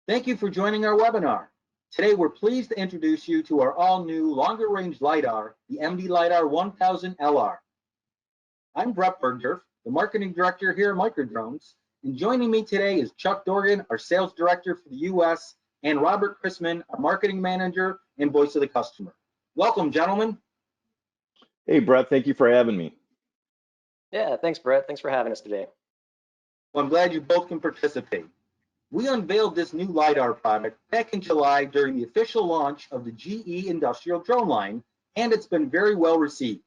Thank you for joining our webinar. Today, we're pleased to introduce you to our all-new longer-range LiDAR, the mdLiDAR1000LR. I'm Brett Bergdorf, the Marketing Director here at Microdrones, and joining me today is Chuck Dorgan, our Sales Director for the US, and Robert Chrisman, our Marketing Manager and Voice of the Customer. Welcome, gentlemen. Hey, Brett, thank you for having me. Yeah, thanks, Brett. Thanks for having us today. Well, I'm glad you both can participate. We unveiled this new LiDAR product back in July during the official launch of the GE industrial drone line, and it's been very well received.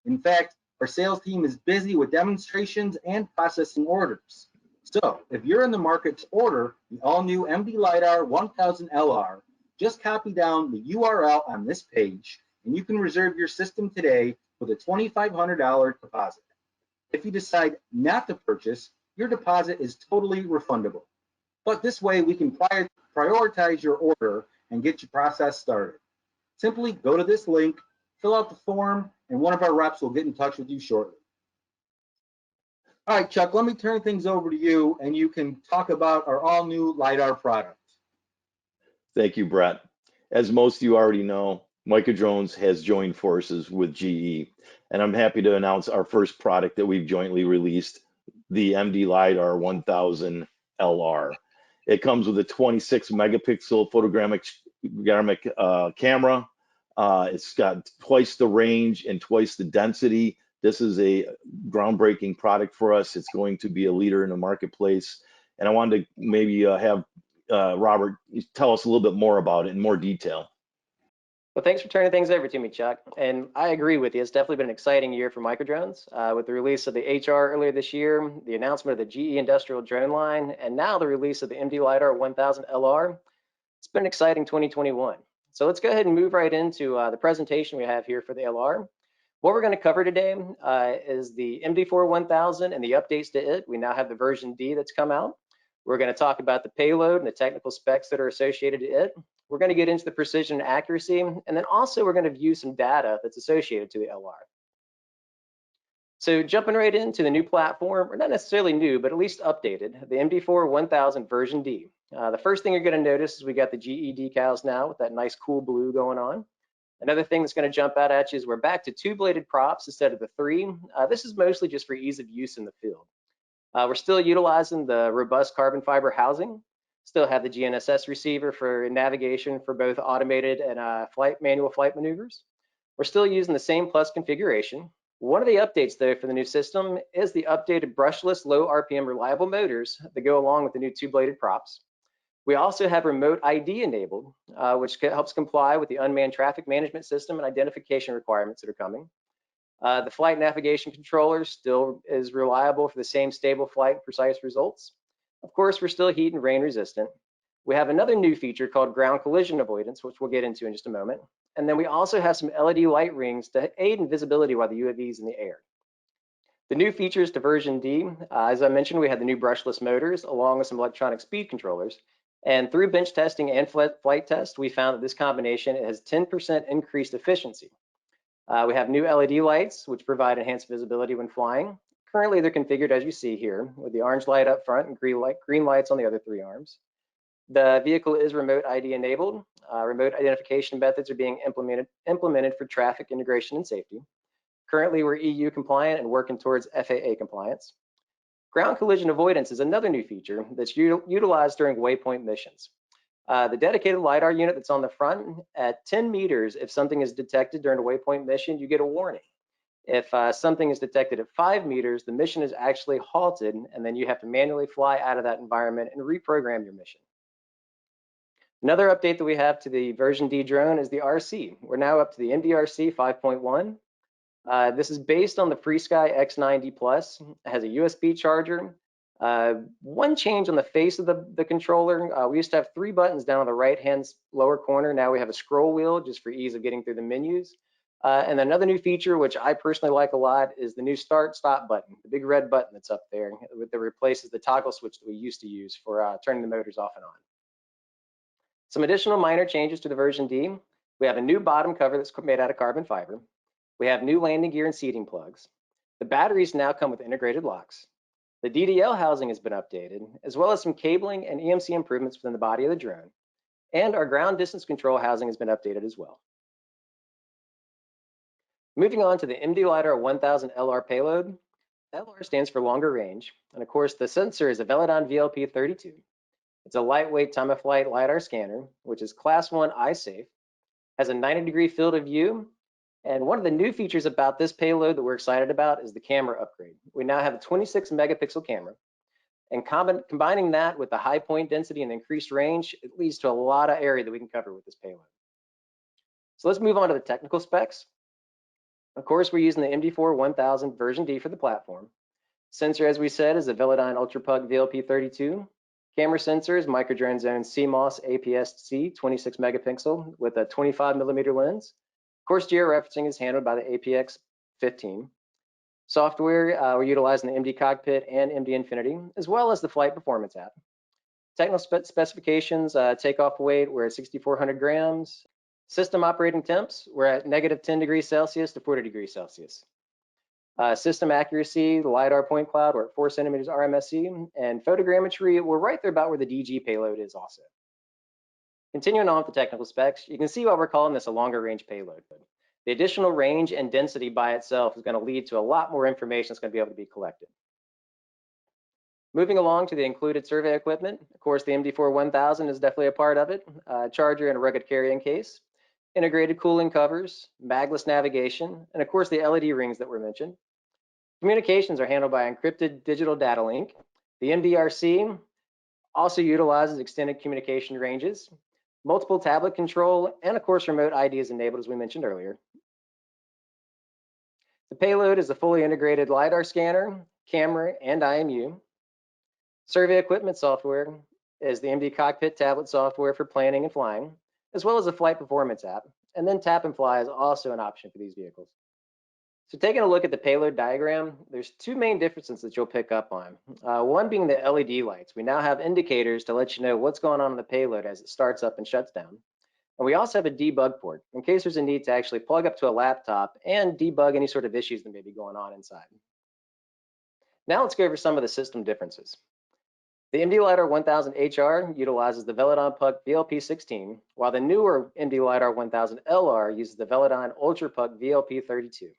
In fact, our sales team is busy with demonstrations and processing orders. So if you're in the market to order the all-new mdLiDAR1000LR, just copy down the URL on this page, and you can reserve your system today with a $2,500 deposit. If you decide not to purchase, your deposit is totally refundable. But this way we can prioritize your order and get your process started. Simply go to this link, fill out the form, and one of our reps will get in touch with you shortly. All right, Chuck, let me turn things over to you and you can talk about our all new LiDAR product. Thank you, Brett. As most of you already know, Microdrones has joined forces with GE, and I'm happy to announce our first product that we've jointly released, the mdLiDAR1000LR. It comes with a 26 megapixel photogrammetric camera. It's got twice the range and twice the density. This is a groundbreaking product for us. It's going to be a leader in the marketplace. And I wanted to maybe have Robert tell us a little bit more about it in more detail. Well, thanks for turning things over to me, Chuck. And I agree with you. It's definitely been an exciting year for Microdrones with the release of the HR earlier this year, the announcement of the GE industrial drone line, and now the release of the mdLiDAR1000LR. It's been an exciting 2021. So let's go ahead and move right into the presentation we have here for the LR. What we're going to cover today is the MD4-1000 and the updates to it. We now have the version D that's come out. We're going to talk about the payload and the technical specs that are associated to it. We're going to get into the precision and accuracy, and then also we're going to view some data that's associated to the LR. So jumping right into the new platform, or not necessarily new, but at least updated, the MD4-1000 version D. The first thing you're going to notice is we got the GE decals now with that nice cool blue going on. Another thing that's going to jump out at you is we're back to 2-bladed props instead of the 3. This is mostly just for ease of use in the field. We're still utilizing the robust carbon fiber housing. Still have the GNSS receiver for navigation for both automated and manual flight maneuvers. We're still using the same plus configuration. One of the updates though for the new system is the updated brushless low RPM reliable motors that go along with the new 2-bladed props. We also have remote ID enabled, which helps comply with the unmanned traffic management system and identification requirements that are coming. The flight navigation controller still is reliable for the same stable flight and precise results. Of course, we're still heat and rain resistant. We have another new feature called ground collision avoidance, which we'll get into in just a moment. And then we also have some LED light rings to aid in visibility while the UAV is in the air. The new features to version D, as I mentioned, we had the new brushless motors along with some electronic speed controllers. And through bench testing and flight test, we found that this combination has 10% increased efficiency. We have new LED lights, which provide enhanced visibility when flying. Currently, they're configured as you see here, with the orange light up front and green lights on the other 3 arms. The vehicle is remote ID enabled. Remote identification methods are being implemented for traffic integration and safety. Currently, we're EU compliant and working towards FAA compliance. Ground collision avoidance is another new feature that's utilized during waypoint missions. The dedicated LiDAR unit that's on the front, at 10 meters, if something is detected during a waypoint mission, you get a warning. If something is detected at 5 meters, the mission is actually halted, and then you have to manually fly out of that environment and reprogram your mission. Another update that we have to the version D drone is the RC. We're now up to the MDRC 5.1. This is based on the FreeSky X90 Plus. It has a USB charger. One change on the face of the controller, we used to have 3 buttons down on the right-hand lower corner. Now we have a scroll wheel just for ease of getting through the menus. And another new feature, which I personally like a lot, is the new start-stop button, the big red button that's up there that replaces the toggle switch that we used to use for turning the motors off and on. Some additional minor changes to the version D. We have a new bottom cover that's made out of carbon fiber. We have new landing gear and seating plugs. The batteries now come with integrated locks. The DDL housing has been updated, as well as some cabling and EMC improvements within the body of the drone. And our ground distance control housing has been updated as well. Moving on to the mdLiDAR1000LR payload. LR stands for longer range. And of course, the sensor is a Velodyne VLP32. It's a lightweight time-of-flight LiDAR scanner, which is Class 1 eye safe, has a 90-degree field of view. And one of the new features about this payload that we're excited about is the camera upgrade. We now have a 26 megapixel camera. And combining that with the high point density and increased range, it leads to a lot of area that we can cover with this payload. So let's move on to the technical specs. Of course, we're using the MD4-1000 version D for the platform. Sensor, as we said, is a Velodyne UltraPug VLP32. Camera sensor is Microdrones own CMOS APS-C 26 megapixel with a 25 millimeter lens. Of course, georeferencing is handled by the APX15. Software, we're utilizing the MD Cockpit and MD Infinity, as well as the Flight Performance app. Technical specifications, takeoff weight, we're at 6,400 grams. System operating temps, we're at -10 degrees Celsius to 40 degrees Celsius. System accuracy, the LiDAR point cloud, we're at 4 centimeters RMSE, and photogrammetry, we're right there about where the DG payload is also. Continuing on with the technical specs, you can see why we're calling this a longer range payload. The additional range and density by itself is going to lead to a lot more information that's going to be able to be collected. Moving along to the included survey equipment, of course, the MD4-1000 is definitely a part of it. Charger and a rugged carrying case, integrated cooling covers, magless navigation, and of course the LED rings that were mentioned. Communications are handled by encrypted digital data link. The MDRC also utilizes extended communication ranges, multiple tablet control, and of course remote ID is enabled, as we mentioned earlier. The payload is a fully integrated LiDAR scanner, camera, and IMU. Survey equipment software is the MD Cockpit tablet software for planning and flying, as well as a Flight Performance app. And then Tap and Fly is also an option for these vehicles. So taking a look at the payload diagram, there's two main differences that you'll pick up on. One being the LED lights. We now have indicators to let you know what's going on in the payload as it starts up and shuts down. And we also have a debug port in case there's a need to actually plug up to a laptop and debug any sort of issues that may be going on inside. Now let's go over some of the system differences. The mdLiDAR1000HR utilizes the Velodyne Pug VLP16, while the newer mdLiDAR1000LR uses the Velodyne UltraPug VLP32.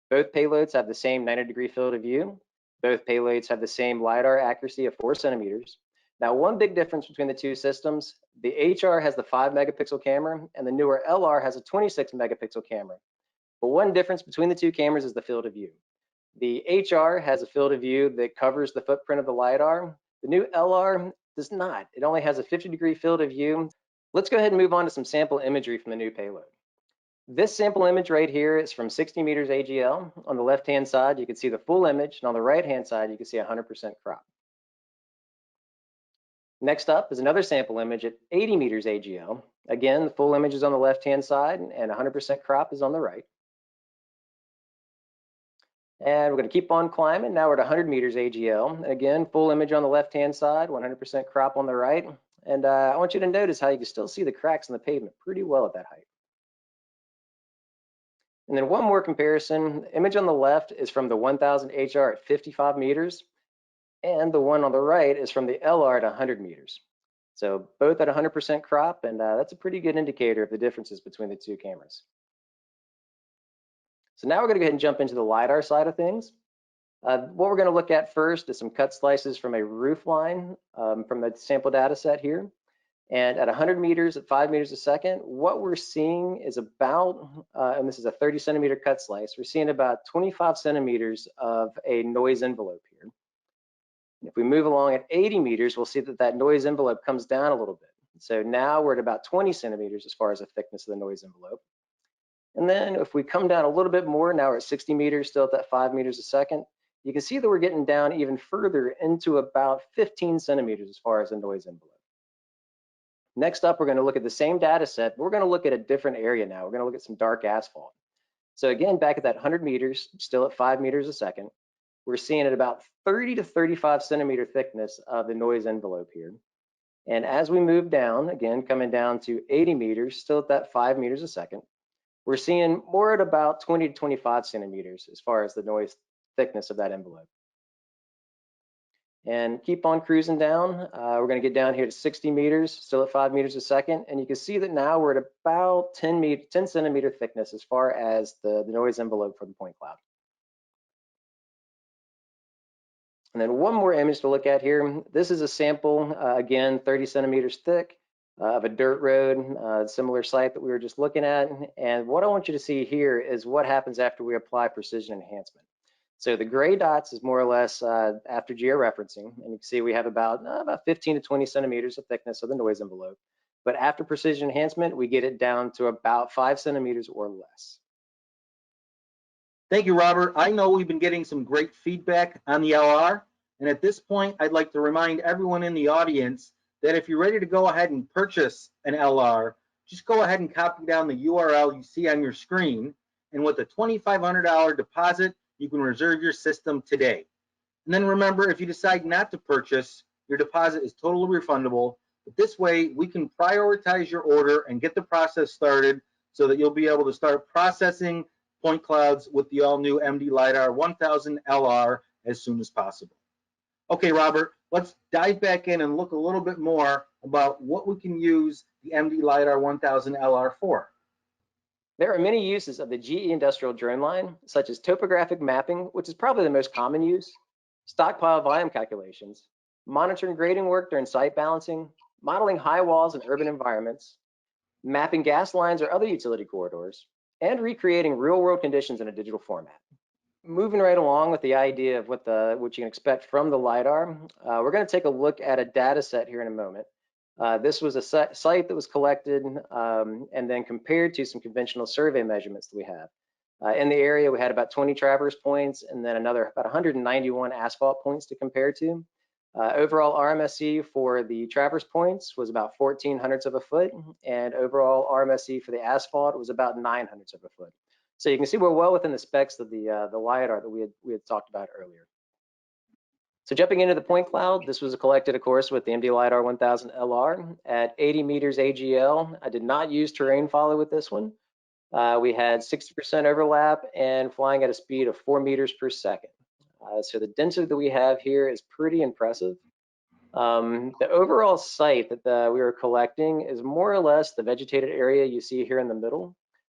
Both payloads have the same 90-degree field of view. Both payloads have the same LiDAR accuracy of 4 centimeters. Now, one big difference between the two systems, the HR has the 5 megapixel camera and the newer LR has a 26 megapixel camera. But one difference between the two cameras is the field of view. The HR has a field of view that covers the footprint of the LiDAR. The new LR does not. It only has a 50-degree field of view. Let's go ahead and move on to some sample imagery from the new payload. This sample image right here is from 60 meters AGL. On the left-hand side, you can see the full image, and on the right-hand side, you can see 100% crop. Next up is another sample image at 80 meters AGL. Again, the full image is on the left-hand side, and 100% crop is on the right. And we're going to keep on climbing. Now we're at 100 meters AGL. And again, full image on the left-hand side, 100% crop on the right. And I want you to notice how you can still see the cracks in the pavement pretty well at that height. And then one more comparison. The image on the left is from the 1000 HR at 55 meters. And the one on the right is from the LR at 100 meters. So both at 100% crop, and that's a pretty good indicator of the differences between the two cameras. So now we're going to go ahead and jump into the LiDAR side of things. What we're going to look at first is some cut slices from a roof line from the sample data set here. And at 100 meters at 5 meters a second, what we're seeing is about, and this is a 30 centimeter cut slice, we're seeing about 25 centimeters of a noise envelope here. If we move along at 80 meters, we'll see that that noise envelope comes down a little bit. So now we're at about 20 centimeters as far as the thickness of the noise envelope. And then if we come down a little bit more, now we're at 60 meters, still at that 5 meters a second, you can see that we're getting down even further into about 15 centimeters as far as the noise envelope. Next up, we're going to look at the same data set, but we're going to look at a different area now. We're going to look at some dark asphalt. So again, back at that 100 meters, still at 5 meters a second, we're seeing at about 30 to 35 centimeter thickness of the noise envelope here. And as we move down, again, coming down to 80 meters, still at that 5 meters a second, we're seeing more at about 20 to 25 centimeters as far as the noise thickness of that envelope. and keep on cruising down. We're going to get down here to 60 meters, still at 5 meters a second. And you can see that now we're at about 10 centimeter thickness as far as the noise envelope for the point cloud. And then one more image to look at here. This is a sample, again, 30 centimeters thick of a dirt road, similar site that we were just looking at. And what I want you to see here is what happens after we apply precision enhancement. So the gray dots is more or less after georeferencing, and you can see we have about 15 to 20 centimeters of thickness of the noise envelope. But after precision enhancement, we get it down to about 5 centimeters or less. Thank you, Robert. I know we've been getting some great feedback on the LR, and at this point, I'd like to remind everyone in the audience that if you're ready to go ahead and purchase an LR, just go ahead and copy down the URL you see on your screen, and with a $2,500 deposit, you can reserve your system today. And then remember, if you decide not to purchase, your deposit is totally refundable. But this way, we can prioritize your order and get the process started so that you'll be able to start processing point clouds with the all-new mdLiDAR1000LR as soon as possible. Okay, Robert, let's dive back in and look a little bit more about what we can use the mdLiDAR1000LR for. There are many uses of the GE industrial drone line, such as topographic mapping, which is probably the most common use, stockpile volume calculations, monitoring grading work during site balancing, modeling high walls in urban environments, mapping gas lines or other utility corridors, and recreating real-world conditions in a digital format. Moving right along with the idea of what you can expect from the LiDAR, we're going to take a look at a data set here in a moment. This was a site that was collected and then compared to some conventional survey measurements that we have. In the area, we had about 20 traverse points and then about 191 asphalt points to compare to. Overall RMSE for the traverse points was about 14 hundredths of a foot, and overall RMSE for the asphalt was about 9 hundredths of a foot. So you can see we're well within the specs of the LiDAR that we had talked about earlier. So jumping into the point cloud, this was collected, of course, with the mdLiDAR1000LR at 80 meters AGL. I did not use terrain follow with this one. We had 60% overlap and flying at a speed of 4 meters per second. So the density that we have here is pretty impressive. The overall site that we were collecting is more or less the vegetated area you see here in the middle,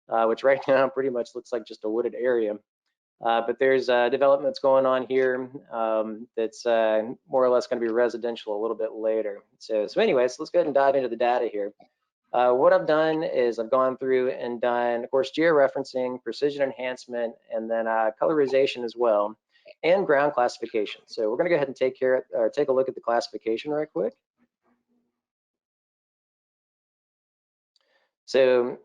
which right now pretty much looks like just a wooded area. But there's developments going on here that's more or less going to be residential a little bit later. So anyways, let's go ahead and dive into the data here. What I've done is I've gone through and done, of course, georeferencing, precision enhancement, and then colorization as well, and ground classification. So we're going to go ahead and take a look at the classification right quick. So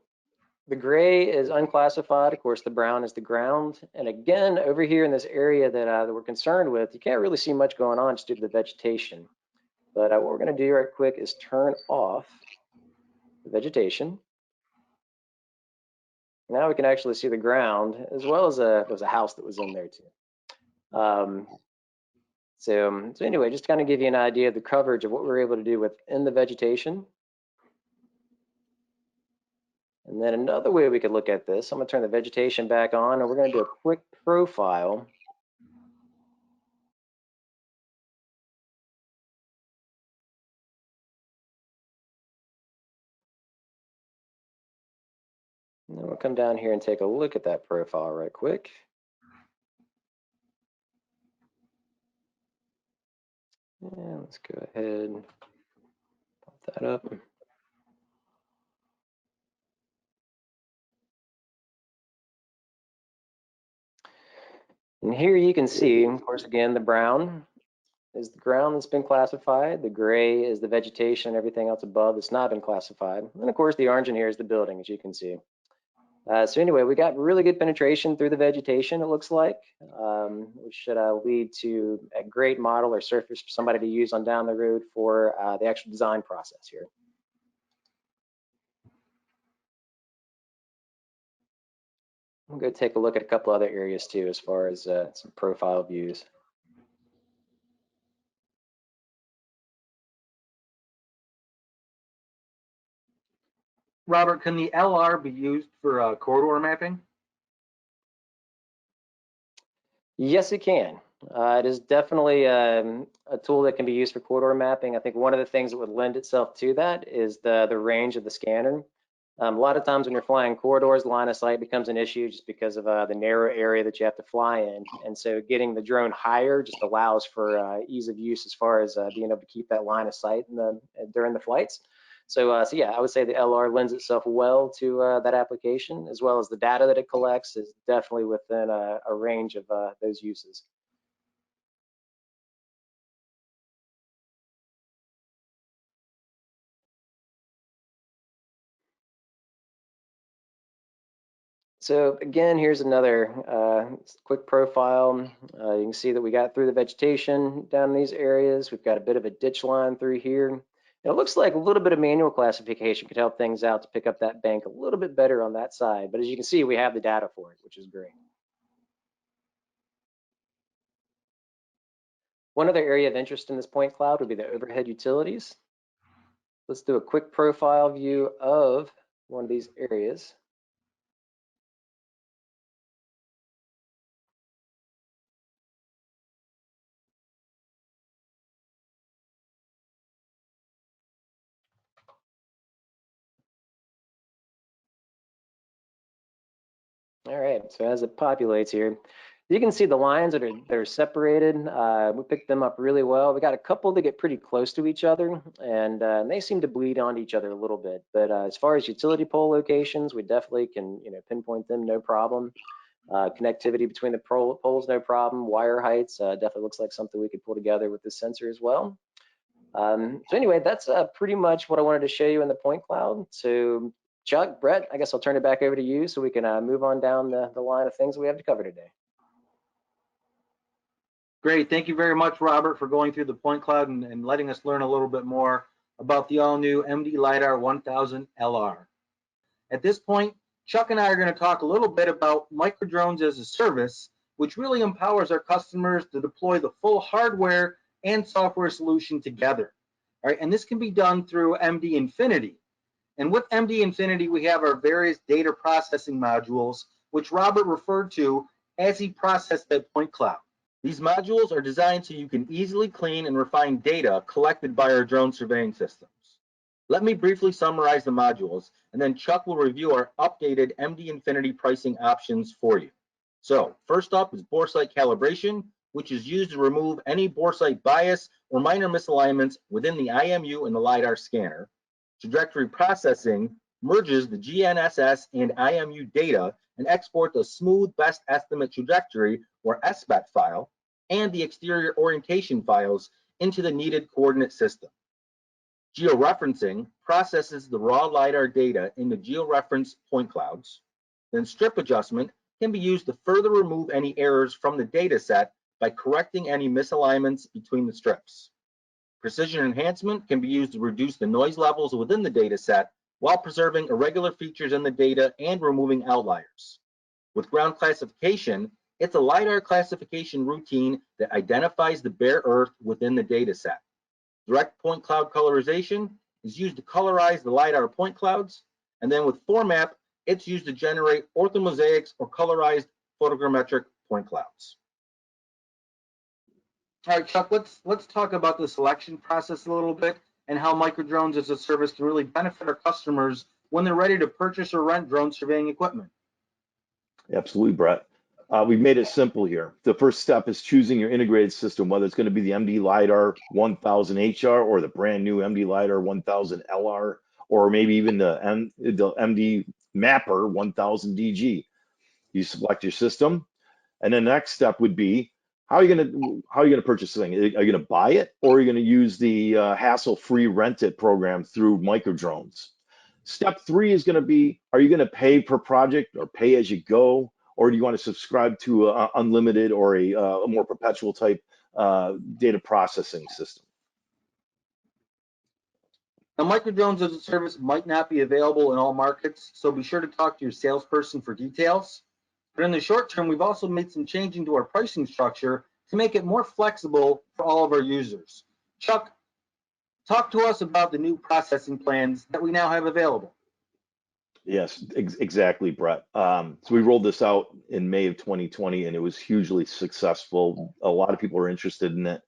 the gray is unclassified. Of course, the brown is the ground. And again, over here in this area that we're concerned with, you can't really see much going on just due to the vegetation. But what we're going to do right quick is turn off the vegetation. Now we can actually see the ground, as well as there was a house that was in there too. So anyway, just to kind of give you an idea of the coverage of what we're able to do within the vegetation. And then another way we could look at this, I'm going to turn the vegetation back on, and we're going to do a quick profile. And then we'll come down here and take a look at that profile right quick. And let's go ahead and pop that up. And here you can see, of course, again, the brown is the ground that's been classified. The gray is the vegetation, everything else above that's not been classified. And of course, the orange in here is the building, as you can see. So anyway, we got really good penetration through the vegetation, it looks like, which should lead to a great model or surface for somebody to use on down the road for the actual design process here. I'm going to take a look at a couple other areas too, as far as some profile views. Robert, can the LR be used for corridor mapping? Yes, it can. It is definitely a tool that can be used for corridor mapping. I think one of the things that would lend itself to that is the range of the scanner. A lot of times when you're flying corridors, line of sight becomes an issue just because of the narrow area that you have to fly in. And so getting the drone higher just allows for ease of use as far as being able to keep that line of sight during the flights. So yeah, I would say the LR lends itself well to that application, as well as the data that it collects is definitely within a range of those uses. So again, here's another quick profile. You can see that we got through the vegetation down in these areas. We've got a bit of a ditch line through here. And it looks like a little bit of manual classification could help things out to pick up that bank a little bit better on that side. But as you can see, we have the data for it, which is great. One other area of interest in this point cloud would be the overhead utilities. Let's do a quick profile view of one of these areas. All right, so as it populates here, you can see the lines that are separated. We picked them up really well. We got a couple that get pretty close to each other, and they seem to bleed onto each other a little bit. But as far as utility pole locations, we definitely can pinpoint them, no problem. Connectivity between the poles, no problem. Wire heights definitely looks like something we could pull together with this sensor as well. So anyway, that's pretty much what I wanted to show you in the point cloud. So Chuck, Brett, I guess I'll turn it back over to you so we can move on down the line of things we have to cover today. Great. Thank you very much, Robert, for going through the point cloud and letting us learn a little bit more about the all-new mdLiDAR1000LR. At this point, Chuck and I are going to talk a little bit about Microdrones as a service, which really empowers our customers to deploy the full hardware and software solution together. All right, and this can be done through MD Infinity. And with MD Infinity, we have our various data processing modules, which Robert referred to as he processed that point cloud. These modules are designed so you can easily clean and refine data collected by our drone surveying systems. Let me briefly summarize the modules, and then Chuck will review our updated MD Infinity pricing options for you. So first up is bore sight calibration, which is used to remove any bore sight bias or minor misalignments within the IMU and the LiDAR scanner. Trajectory processing merges the GNSS and IMU data and exports a smooth best estimate trajectory or SBET file and the exterior orientation files into the needed coordinate system. Georeferencing processes the raw LiDAR data into georeference point clouds. Then strip adjustment can be used to further remove any errors from the data set by correcting any misalignments between the strips. Precision enhancement can be used to reduce the noise levels within the data set while preserving irregular features in the data and removing outliers. With ground classification, it's a LiDAR classification routine that identifies the bare earth within the data set. Direct point cloud colorization is used to colorize the LiDAR point clouds, and then with ForMap, it's used to generate orthomosaics or colorized photogrammetric point clouds. All right, Chuck, let's talk about the selection process a little bit and how Microdrones as a service can really benefit our customers when they're ready to purchase or rent drone surveying equipment. Absolutely, Brett. We've made it simple here. The first step is choosing your integrated system, whether it's going to be the mdLiDAR1000HR or the brand new mdLiDAR1000LR, or maybe even the MD Mapper 1000DG. You select your system, and then the next step would be how are you going to purchase the thing? Are you going to buy it, or are you going to use the hassle-free rent it program through Microdrones? Step 3 is going to be, are you going to pay per project or pay as you go? Or do you want to subscribe to an unlimited or a more perpetual type data processing system? Now, Microdrones as a service might not be available in all markets, so be sure to talk to your salesperson for details. But in the short term, we've also made some changing to our pricing structure to make it more flexible for all of our users. Chuck, talk to us about the new processing plans that we now have available. Yes, exactly, Brett. So we rolled this out in May of 2020, and it was hugely successful. A lot of people are interested in it.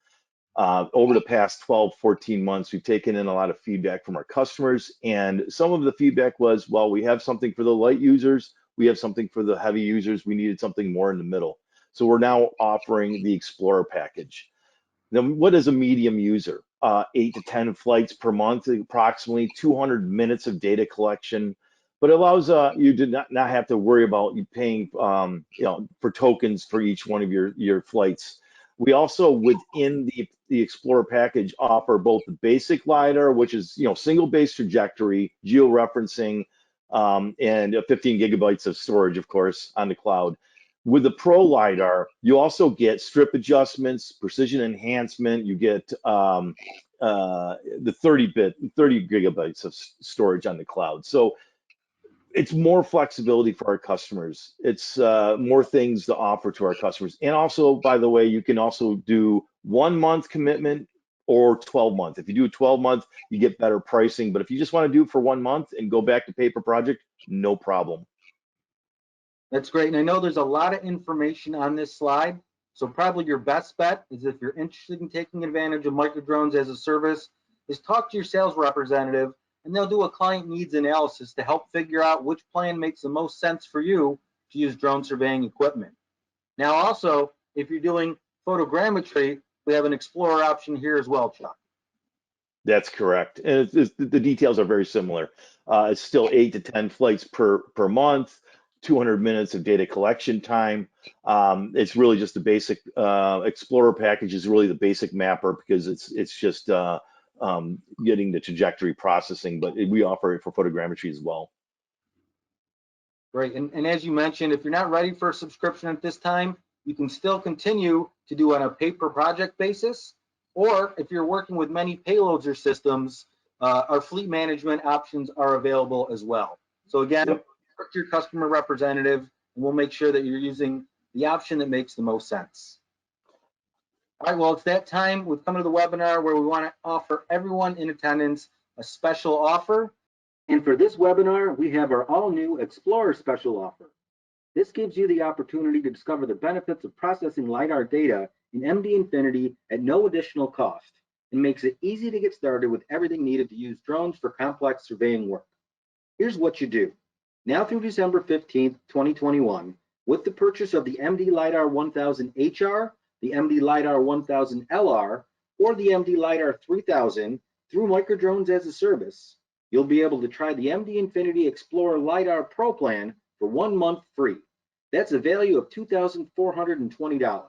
Over the past 12, 14 months, we've taken in a lot of feedback from our customers, and some of the feedback was, well, we have something for the light users, we have something for the heavy users, we needed something more in the middle. So we're now offering the Explorer package. Now, what is a medium user? 8 to 10 flights per month, approximately 200 minutes of data collection, but it allows you to not have to worry about you paying for tokens for each one of your flights. We also, within the Explorer package, offer both the basic LiDAR, which is single base trajectory, georeferencing, and 15 gigabytes of storage, of course, on the cloud. With the Pro LiDAR, you also get strip adjustments, precision enhancement. You get the 30 gigabytes of storage on the cloud. So it's more flexibility for our customers. It's more things to offer to our customers. And also, by the way, you can also do 1 month commitment or 12 month. If you do a 12 month, you get better pricing. But if you just want to do it for 1 month and go back to paper project, no problem. That's great. And I know there's a lot of information on this slide. So probably your best bet is, if you're interested in taking advantage of Microdrones as a service, is talk to your sales representative, and they'll do a client needs analysis to help figure out which plan makes the most sense for you to use drone surveying equipment. Now, also, if you're doing photogrammetry, we have an Explorer option here as well, Chuck. That's correct. And the details are very similar. It's still 8 to 10 flights per month, 200 minutes of data collection time. It's really just the basic Explorer package is really the basic mapper, because it's just getting the trajectory processing, but we offer it for photogrammetry as well. Great. And as you mentioned, if you're not ready for a subscription at this time, you can still continue to do on a pay-per project basis. Or if you're working with many payloads or systems, our fleet management options are available as well. So again, Yep. talk to your customer representative, and we'll make sure that you're using the option that makes the most sense. All right, well, it's that time. We've come to the webinar where we want to offer everyone in attendance a special offer. And for this webinar, we have our all-new Explorer special offer. This gives you the opportunity to discover the benefits of processing LiDAR data in MD Infinity at no additional cost, and makes it easy to get started with everything needed to use drones for complex surveying work. Here's what you do. Now through December 15th, 2021, with the purchase of the mdLiDAR1000HR, the mdLiDAR1000LR, or the mdLiDAR3000 through Microdrones as a service, you'll be able to try the MD Infinity Explorer LiDAR Pro plan for 1 month free. That's a value of $2,420.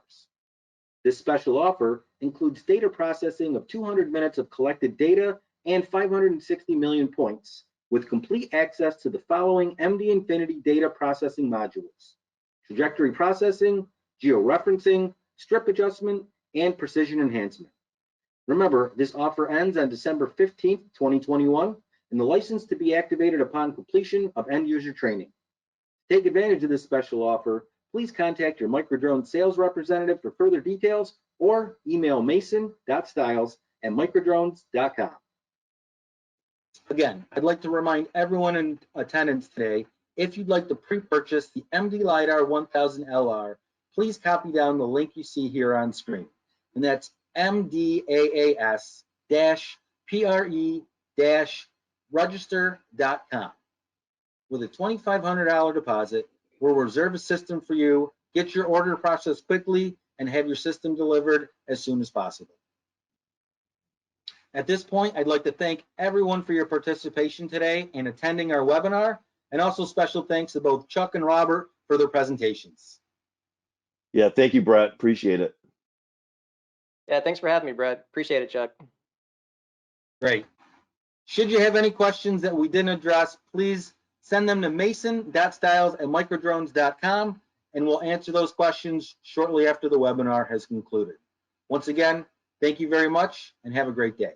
This special offer includes data processing of 200 minutes of collected data and 560 million points, with complete access to the following MD Infinity data processing modules: trajectory processing, georeferencing, strip adjustment, and precision enhancement. Remember, this offer ends on December 15th, 2021, and the license to be activated upon completion of end user training. To take advantage of this special offer, please contact your Microdrone sales representative for further details, or email mason.stiles@microdrones.com. Again, I'd like to remind everyone in attendance today, if you'd like to pre-purchase the mdLiDAR1000LR, please copy down the link you see here on screen. And that's mdaas-pre-register.com. With a $2,500 deposit, we'll reserve a system for you, get your order processed quickly, and have your system delivered as soon as possible. At this point, I'd like to thank everyone for your participation today and attending our webinar, and also special thanks to both Chuck and Robert for their presentations. Yeah, thank you, Brett. Appreciate it. Yeah, thanks for having me, Brett. Appreciate it, Chuck. Great. Should you have any questions that we didn't address, please send them to mason.stiles@microdrones.com, and we'll answer those questions shortly after the webinar has concluded. Once again, thank you very much, and have a great day.